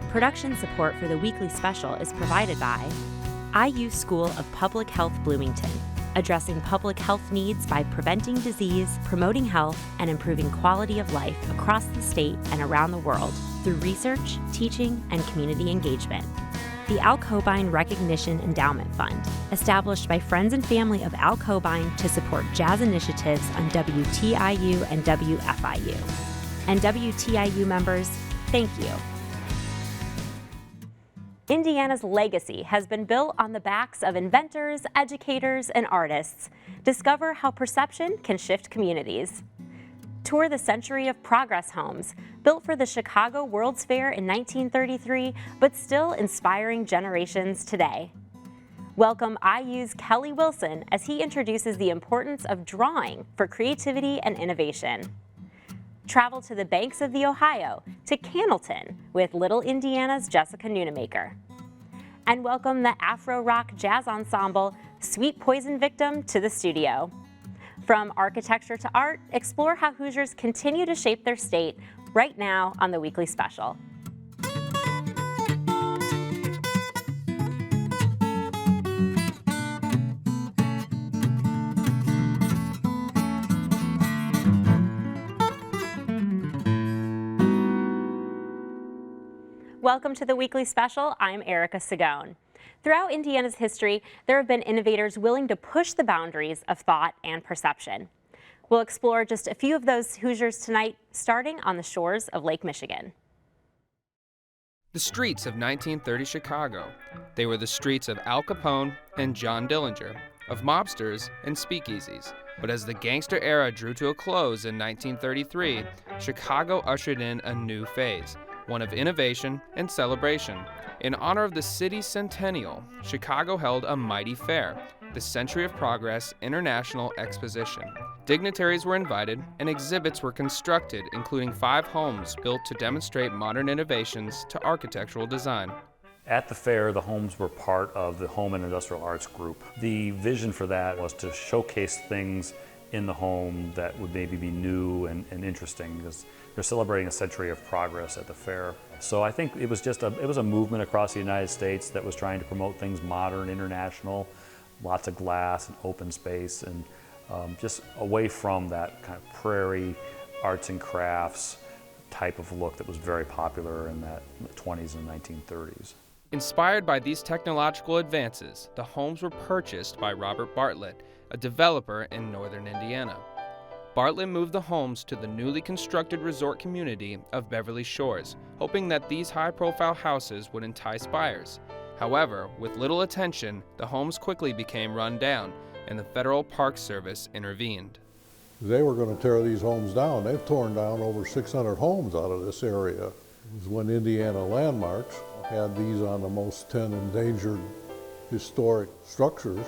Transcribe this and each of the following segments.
Production support for the weekly special is provided by IU School of Public Health Bloomington, addressing public health needs by preventing disease, promoting health, and improving quality of life across the state and around the world through research, teaching, and community engagement. The Al Cobain Recognition Endowment Fund, established by friends and family of Al Cobain to support jazz initiatives on WTIU and WFIU. And WTIU members, thank you. Indiana's legacy has been built on the backs of inventors, educators, and artists. Discover how perception can shift communities. Tour the Century of Progress homes, built for the Chicago World's Fair in 1933, but still inspiring generations today. Welcome IU's Kelly Wilson as he introduces the importance of drawing for creativity and innovation. Travel to the banks of the Ohio to Cannelton with Little Indiana's Jessica Nunemaker. And welcome the afro-rock jazz ensemble Sweet Poison Victim to the studio. From architecture to art, explore how Hoosiers continue to shape their state right now on the weekly special. Welcome to the weekly special. I'm Erica Sagone. Throughout Indiana's history, there have been innovators willing to push the boundaries of thought and perception. We'll explore just a few of those Hoosiers tonight, starting on the shores of Lake Michigan. The streets of 1930 Chicago. They were the streets of Al Capone and John Dillinger, of mobsters and speakeasies. But as the gangster era drew to a close in 1933, Chicago ushered in a new phase, one of innovation and celebration. In honor of the city's centennial, Chicago held a mighty fair, the Century of Progress International Exposition. Dignitaries were invited and exhibits were constructed, including 5 homes built to demonstrate modern innovations to architectural design. At the fair, the homes were part of the Home and Industrial Arts Group. The vision for that was to showcase things in the home that would maybe be new and interesting, because they're celebrating a century of progress at the fair. So I think it was just it was a movement across the United States that was trying to promote things modern, international, lots of glass and open space, and just away from that kind of prairie arts and crafts type of look that was very popular in the 20s and 1930s. Inspired by these technological advances, the homes were purchased by Robert Bartlett, a developer in northern Indiana. Bartlett moved the homes to the newly constructed resort community of Beverly Shores, hoping that these high-profile houses would entice buyers. However, with little attention, the homes quickly became run down, and the Federal Park Service intervened. They were going to tear these homes down. They've torn down over 600 homes out of this area. It was when Indiana Landmarks had these on the most 10 endangered historic structures,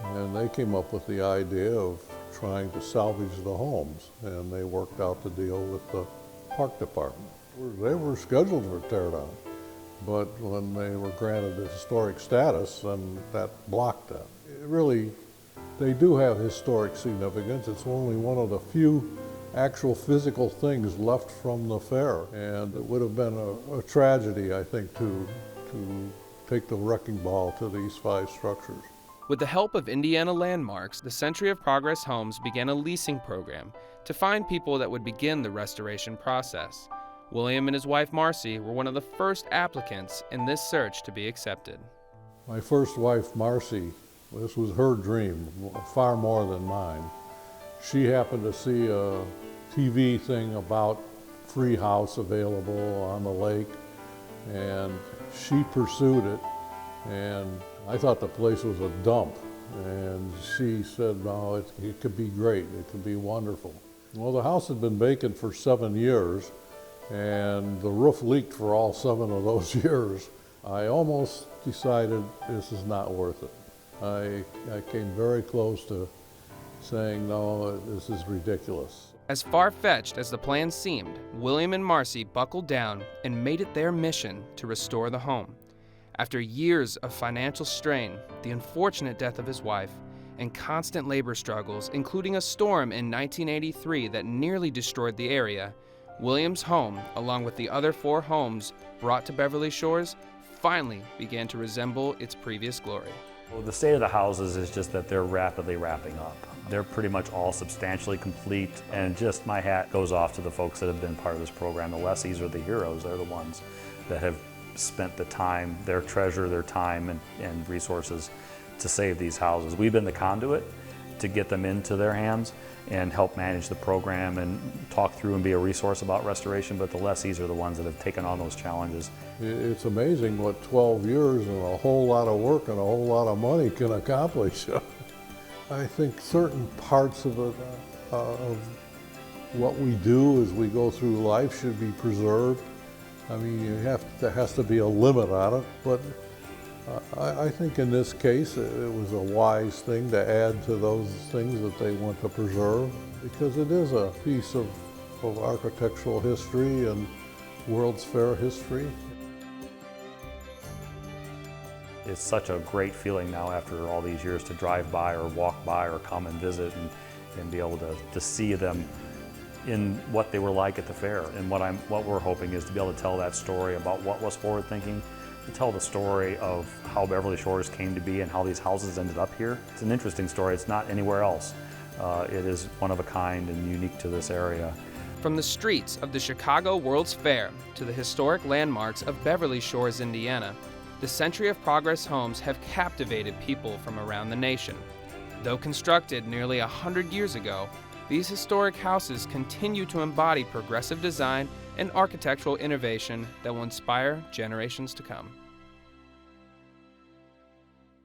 and they came up with the idea of trying to salvage the homes, and they worked out the deal with the park department. They were scheduled for tear down, but when they were granted the historic status, then that blocked that. They do have historic significance. It's only one of the few actual physical things left from the fair, and it would have been a tragedy, I think, to take the wrecking ball to these 5 structures. With the help of Indiana Landmarks, the Century of Progress Homes began a leasing program to find people that would begin the restoration process. William and his wife Marcy were one of the first applicants in this search to be accepted. My first wife, Marcy, this was her dream, far more than mine. She happened to see a TV thing about free house available on the lake, and she pursued it, and I thought the place was a dump, and she said, no, it could be great, it could be wonderful. Well, the house had been vacant for 7 years, and the roof leaked for all 7 of those years. I almost decided this is not worth it. I came very close to saying, no, this is ridiculous. As far-fetched as the plan seemed, William and Marcy buckled down and made it their mission to restore the home. After years of financial strain, the unfortunate death of his wife, and constant labor struggles, including a storm in 1983 that nearly destroyed the area, William's home, along with the other 4 homes brought to Beverly Shores, finally began to resemble its previous glory. Well, the state of the houses is just that they're rapidly wrapping up. They're pretty much all substantially complete, and just my hat goes off to the folks that have been part of this program. The lessees are the heroes. They're the ones that have spent the time, their treasure, their time and resources to save these houses. We've been the conduit to get them into their hands and help manage the program and talk through and be a resource about restoration, but the lessees are the ones that have taken on those challenges. It's amazing what 12 years and a whole lot of work and a whole lot of money can accomplish. I think certain parts of it, of what we do as we go through life should be preserved. I mean, there has to be a limit on it, but I think in this case it was a wise thing to add to those things that they want to preserve, because it is a piece of architectural history and World's Fair history. It's such a great feeling now after all these years to drive by or walk by or come and visit and be able to see them in what they were like at the fair. And what we're hoping is to be able to tell that story about what was forward thinking, to tell the story of how Beverly Shores came to be and how these houses ended up here. It's an interesting story. It's not anywhere else. It is one of a kind and unique to this area. From the streets of the Chicago World's Fair to the historic landmarks of Beverly Shores, Indiana, the Century of Progress homes have captivated people from around the nation. Though constructed nearly 100 years ago, these historic houses continue to embody progressive design and architectural innovation that will inspire generations to come.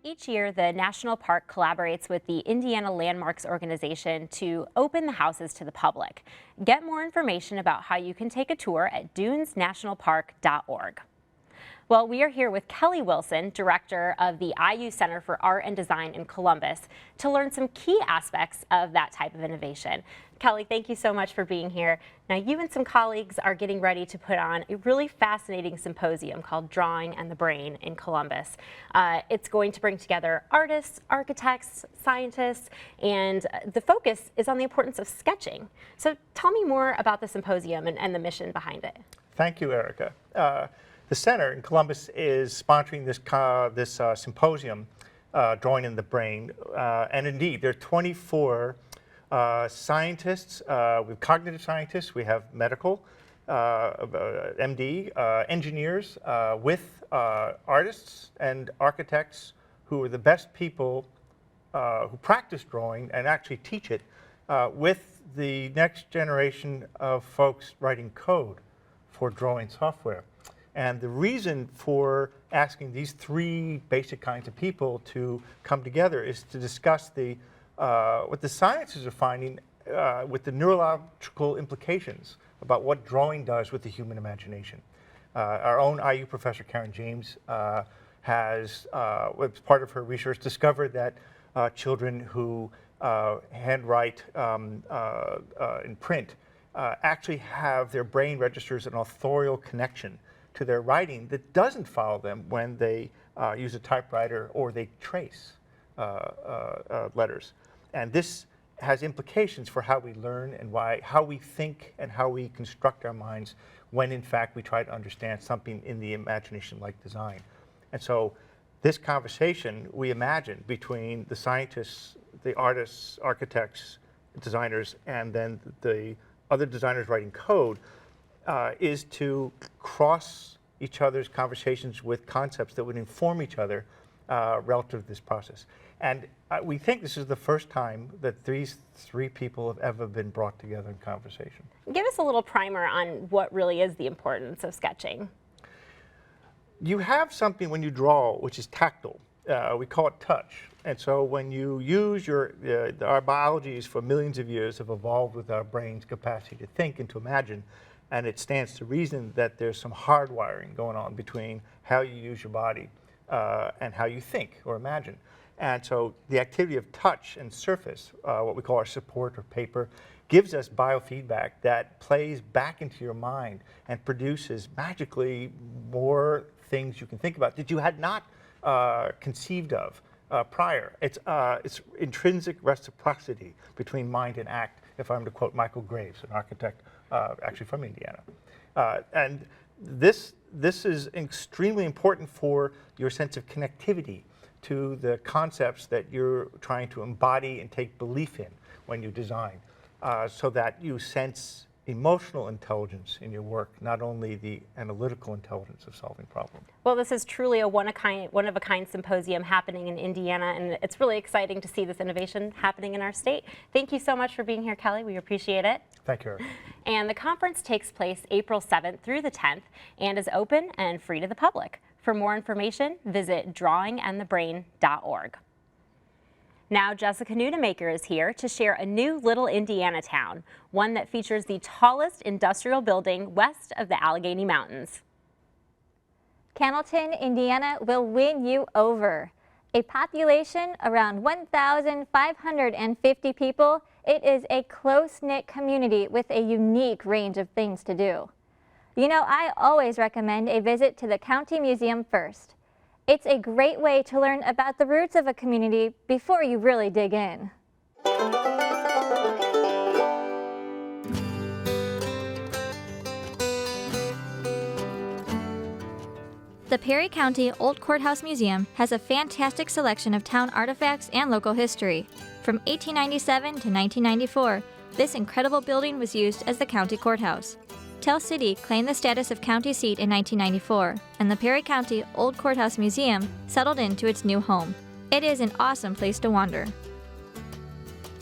Each year, the National Park collaborates with the Indiana Landmarks Organization to open the houses to the public. Get more information about how you can take a tour at dunesnationalpark.org. Well, we are here with Kelly Wilson, director of the IU Center for Art and Design in Columbus, to learn some key aspects of that type of innovation. Kelly, thank you so much for being here. Now, you and some colleagues are getting ready to put on a really fascinating symposium called Drawing and the Brain in Columbus. It's going to bring together artists, architects, scientists, and the focus is on the importance of sketching. So tell me more about the symposium and the mission behind it. Thank you, Erica. The center in Columbus is sponsoring this symposium, Drawing in the Brain, and indeed there are 24 scientists. We have cognitive scientists, we have medical, MD, engineers, with artists and architects who are the best people who practice drawing and actually teach it, with the next generation of folks writing code for drawing software. And the reason for asking these 3 basic kinds of people to come together is to discuss what the scientists are finding with the neurological implications about what drawing does with the human imagination. Our own IU professor, Karen James, has, as part of her research, discovered that children who handwrite in print actually have their brain registers an authorial connection to their writing that doesn't follow them when they use a typewriter or they trace letters. And this has implications for how we learn and how we think and how we construct our minds when in fact we try to understand something in the imagination like design. And so this conversation we imagine between the scientists, the artists, architects, designers, and then the other designers writing code is to cross each other's conversations with concepts that would inform each other relative to this process. And we think this is the first time that these 3 people have ever been brought together in conversation. Give us a little primer on what really is the importance of sketching. You have something when you draw which is tactile. We call it touch. And so when you use our biologies for millions of years have evolved with our brain's capacity to think and to imagine. And it stands to reason that there's some hardwiring going on between how you use your body and how you think or imagine. And so the activity of touch and surface, what we call our support or paper, gives us biofeedback that plays back into your mind and produces magically more things you can think about that you had not conceived of prior. It's intrinsic reciprocity between mind and act, if I'm to quote Michael Graves, an architect actually from Indiana. And this is extremely important for your sense of connectivity to the concepts that you're trying to embody and take belief in when you design, so that you sense emotional intelligence in your work, not only the analytical intelligence of solving problems. Well, this is truly a one-of-a-kind symposium happening in Indiana, and it's really exciting to see this innovation happening in our state. Thank you so much for being here, Kelly. We appreciate it. Thank you, Eric. And the conference takes place April 7th through the 10th and is open and free to the public. For more information, visit drawingandthebrain.org. Now Jessica Nunemaker is here to share a new little Indiana town, one that features the tallest industrial building west of the Allegheny Mountains. Cannelton, Indiana will win you over. A population around 1,550 people, it is a close-knit community with a unique range of things to do. You know, I always recommend a visit to the County Museum first. It's a great way to learn about the roots of a community before you really dig in. The Perry County Old Courthouse Museum has a fantastic selection of town artifacts and local history. From 1897 to 1994, this incredible building was used as the county courthouse. Tell City claimed the status of county seat in 1994, and the Perry County Old Courthouse Museum settled into its new home. It is an awesome place to wander.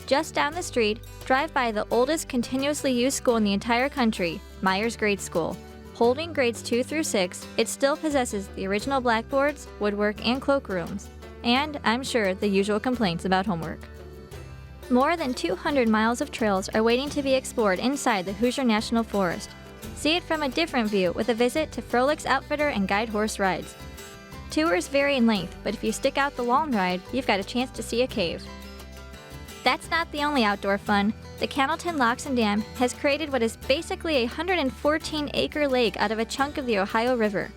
Just down the street, drive by the oldest continuously used school in the entire country, Myers Grade School. Holding grades 2 through 6, it still possesses the original blackboards, woodwork, and cloakrooms, and I'm sure the usual complaints about homework. More than 200 miles of trails are waiting to be explored inside the Hoosier National Forest. See it from a different view with a visit to Froelic's Outfitter and Guide Horse Rides. Tours vary in length, but if you stick out the long ride, you've got a chance to see a cave. That's not the only outdoor fun. The Cannelton Locks and Dam has created what is basically a 114-acre lake out of a chunk of the Ohio River.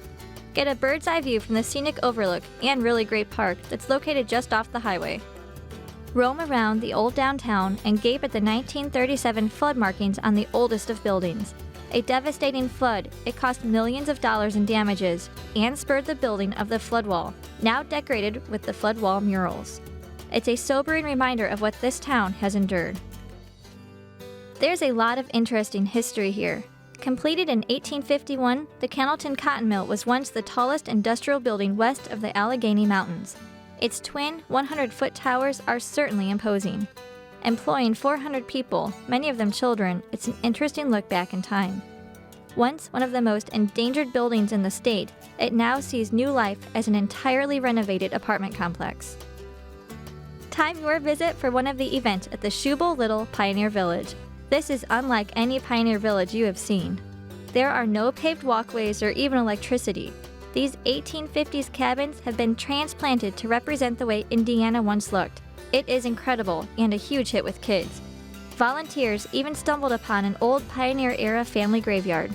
Get a bird's eye view from the scenic overlook and really great park that's located just off the highway. Roam around the old downtown and gape at the 1937 flood markings on the oldest of buildings. A devastating flood, it cost millions of dollars in damages and spurred the building of the flood wall, now decorated with the flood wall murals. It's a sobering reminder of what this town has endured. There's a lot of interesting history here. Completed in 1851, the Cannelton Cotton Mill was once the tallest industrial building west of the Allegheny Mountains. Its twin 100-foot towers are certainly imposing. Employing 400 people, many of them children, it's an interesting look back in time. Once one of the most endangered buildings in the state, it now sees new life as an entirely renovated apartment complex. Time your visit for one of the events at the Shubel Little Pioneer Village. This is unlike any pioneer village you have seen. There are no paved walkways or even electricity. These 1850s cabins have been transplanted to represent the way Indiana once looked. It is incredible and a huge hit with kids. Volunteers even stumbled upon an old pioneer-era family graveyard.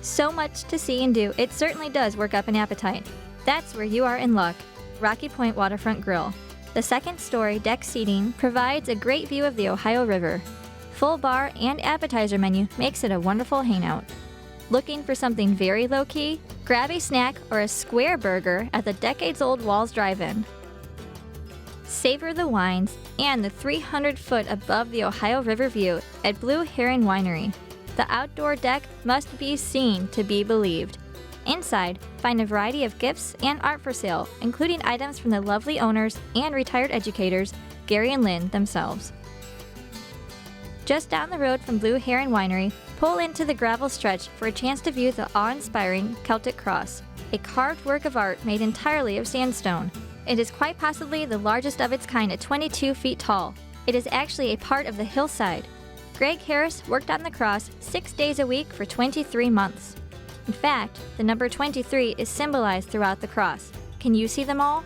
So much to see and do, it certainly does work up an appetite. That's where you are in luck. Rocky Point Waterfront Grill. The second-story deck seating provides a great view of the Ohio River. Full bar and appetizer menu makes it a wonderful hangout. Looking for something very low-key? Grab a snack or a square burger at the decades-old Walls Drive-In. Savor the wines and the 300-foot above the Ohio River view at Blue Heron Winery. The outdoor deck must be seen to be believed. Inside, find a variety of gifts and art for sale, including items from the lovely owners and retired educators, Gary and Lynn themselves. Just down the road from Blue Heron Winery, pull into the gravel stretch for a chance to view the awe-inspiring Celtic Cross, a carved work of art made entirely of sandstone. It is quite possibly the largest of its kind at 22 feet tall. It is actually a part of the hillside. Greg Harris worked on the cross 6 days a week for 23 months. In fact, the number 23 is symbolized throughout the cross. Can you see them all?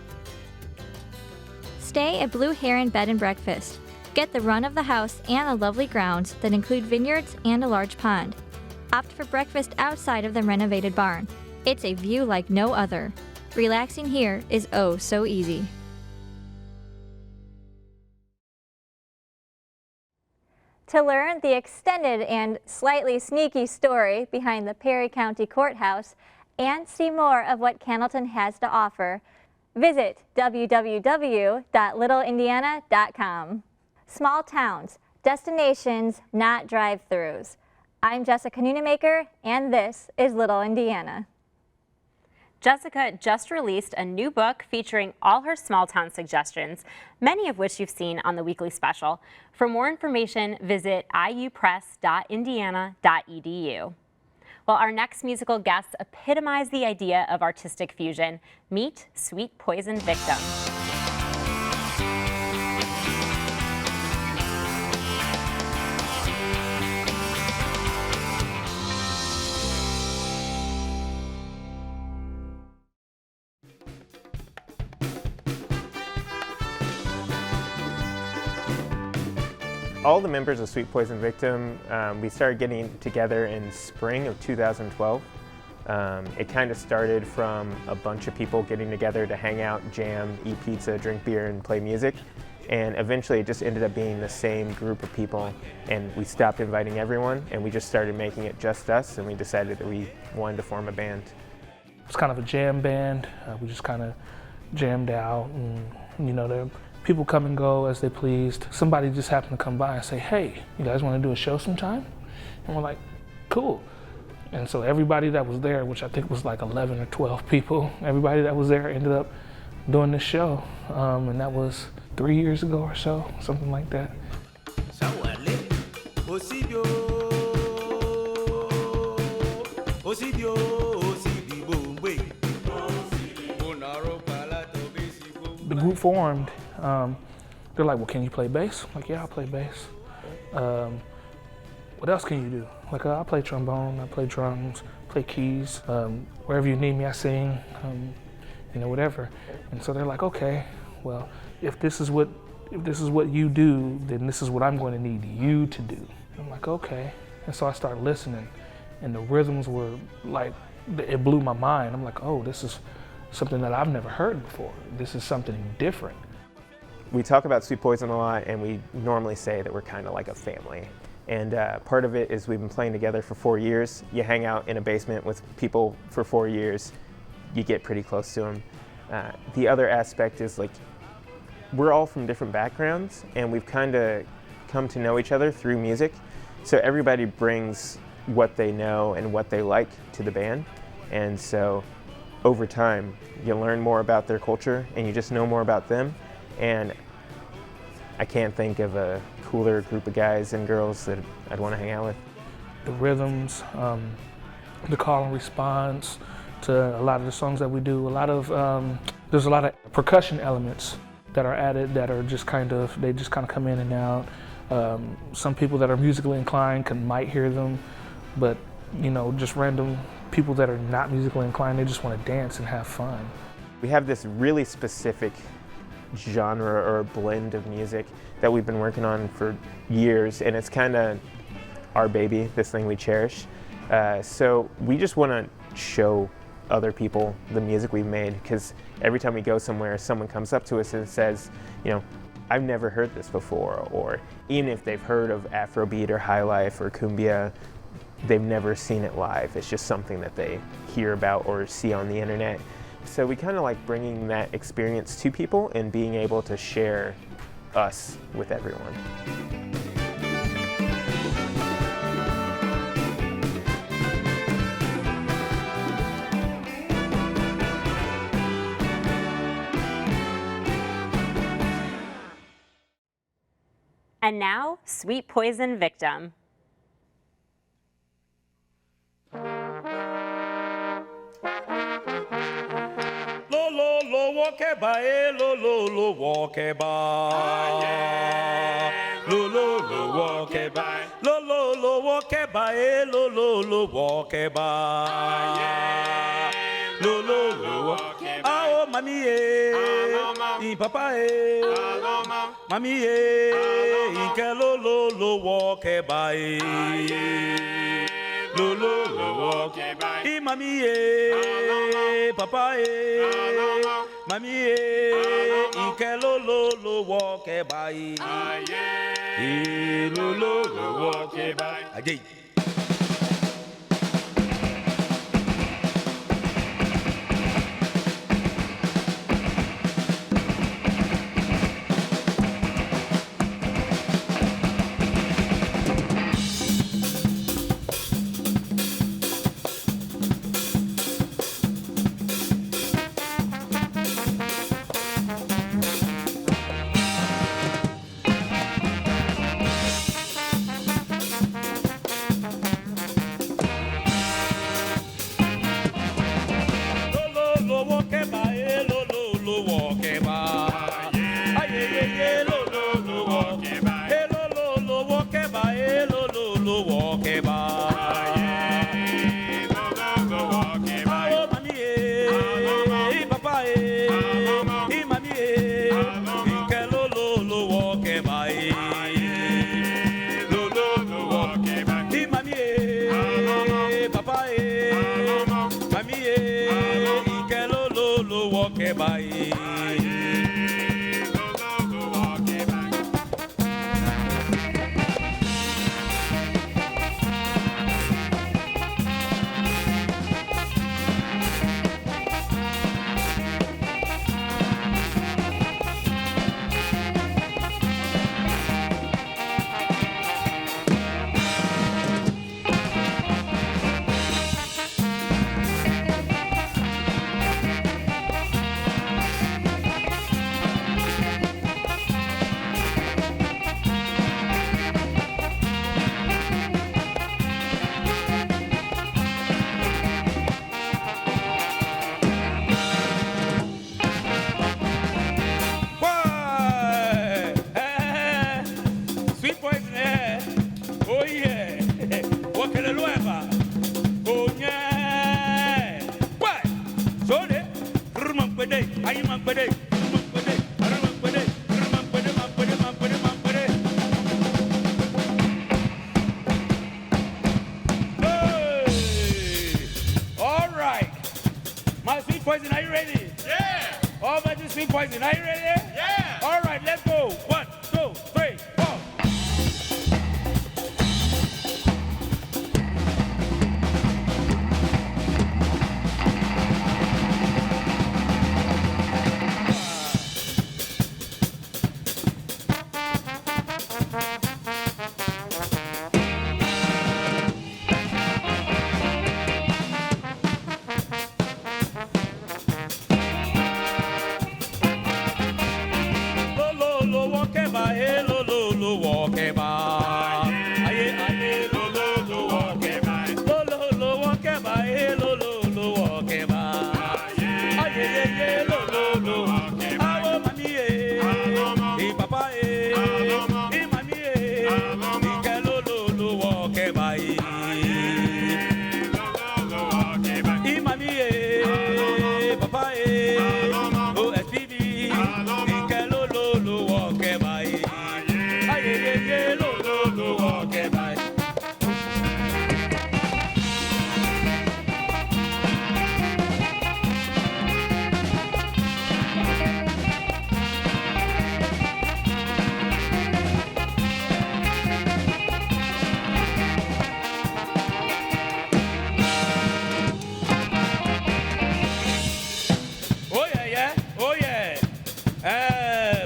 Stay at Blue Heron Bed and Breakfast. Get the run of the house and the lovely grounds that include vineyards and a large pond. Opt for breakfast outside of the renovated barn. It's a view like no other. Relaxing here is oh so easy. To learn the extended and slightly sneaky story behind the Perry County Courthouse and see more of what Cannelton has to offer, visit www.littleindiana.com. Small towns, destinations, not drive-thrus. I'm Jessica Nunemaker, and this is Little Indiana. Jessica just released a new book featuring all her small town suggestions, many of which you've seen on the weekly special. For more information, visit iupress.indiana.edu. Well, our next musical guests epitomize the idea of artistic fusion. Meet Sweet Poison Victim. All the members of Sweet Poison Victim, we started getting together in spring of 2012. It kind of started from a bunch of people getting together to hang out, jam, eat pizza, drink beer, and play music. And eventually it just ended up being the same group of people, and we stopped inviting everyone, and we just started making it just us, and we decided that we wanted to form a band. It's kind of a jam band. We just kind of jammed out, and people come and go as they pleased. Somebody just happened to come by and say, hey, you guys want to do a show sometime? And we're like, cool. And so everybody that was there, which I think was like 11 or 12 people, everybody that was there ended up doing this show. And that was 3 years ago or so, something like that. The group formed. They're like, well, can you play bass? I'm like, yeah, I'll play bass. What else can you do? Like, I play trombone, I play drums, play keys. Wherever you need me, I sing, whatever. And so they're like, okay, well, if this is what you do, then this is what I'm going to need you to do. I'm like, okay. And so I started listening, and the rhythms were like, it blew my mind. I'm like, oh, this is something that I've never heard before. This is something different. We talk about Sweet Poison a lot, and we normally say that we're kind of like a family. And part of it is we've been playing together for 4 years. You hang out in a basement with people for 4 years, you get pretty close to them. The other aspect is like, we're all from different backgrounds, and we've kind of come to know each other through music. So everybody brings what they know and what they like to the band. And so over time, you learn more about their culture, and you just know more about them. And I can't think of a cooler group of guys and girls that I'd want to hang out with. The rhythms, the call and response to a lot of the songs that we do, there's a lot of percussion elements that are added that are just they just kind of come in and out. Some people that are musically inclined might hear them, but just random people that are not musically inclined, they just want to dance and have fun. We have this really specific genre or blend of music that we've been working on for years, and it's kind of our baby, this thing we cherish. So we just want to show other people the music we've made, because every time we go somewhere, someone comes up to us and says, I've never heard this before, or even if they've heard of Afrobeat or High Life or Cumbia, they've never seen it live. It's just something that they hear about or see on the internet. So we kind of like bringing that experience to people and being able to share us with everyone. And now, Sweet Poison Victim. Lo walk by, lo walk by. Lo walk by. Lo walk by, lo walk by. Lo walk by. Ah, mami e papa e mami e ke lo walk by. Lo walk by. Mami e papa e mami inke lo lo walk by. Lo walk by. Ajay. Poison, are you ready? Yeah. All my sweet poison, are you ready? Yeah. All right, let's go. 1, 2, 3, 4.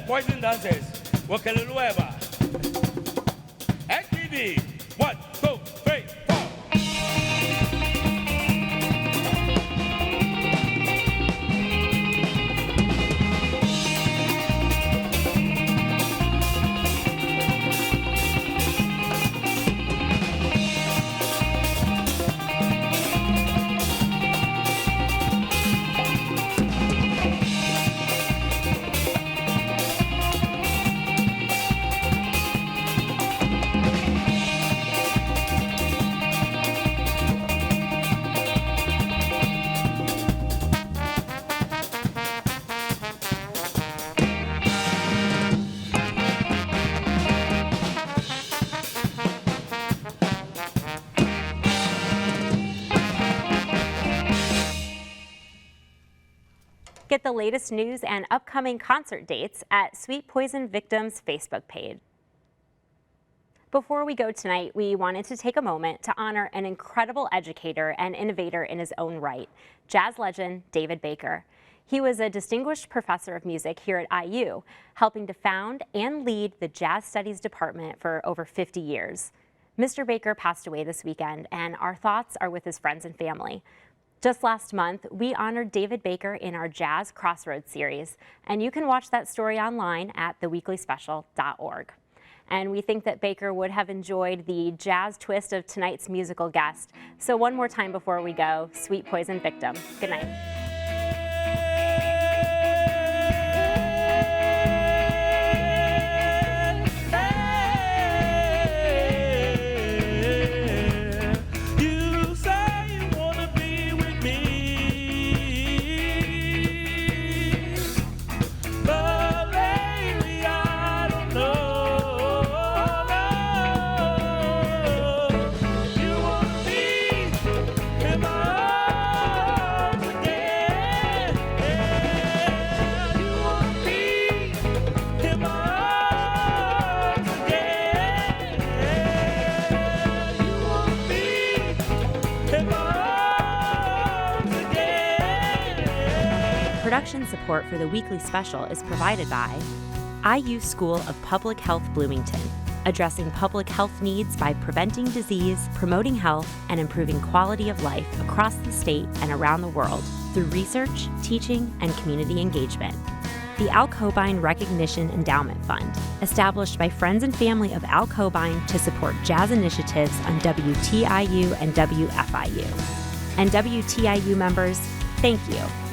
Poison dancers, Wakalulueva. XPD, 1, 2, 3, 4. Get the latest news and upcoming concert dates at Sweet Poison Victims Facebook page. Before we go tonight, we wanted to take a moment to honor an incredible educator and innovator in his own right, jazz legend David Baker. He was a distinguished professor of music here at IU, helping to found and lead the Jazz Studies Department for over 50 years. Mr. Baker passed away this weekend, and our thoughts are with his friends and family. Just last month, we honored David Baker in our Jazz Crossroads series, and you can watch that story online at theweeklyspecial.org. And we think that Baker would have enjoyed the jazz twist of tonight's musical guest. So one more time before we go, Sweet Poison Victim. Good night. Production support for the weekly special is provided by IU School of Public Health Bloomington, addressing public health needs by preventing disease, promoting health, and improving quality of life across the state and around the world through research, teaching, and community engagement. The Al Cobain Recognition Endowment Fund, established by friends and family of Al Cobain to support jazz initiatives on WTIU and WFIU. And WTIU members, thank you.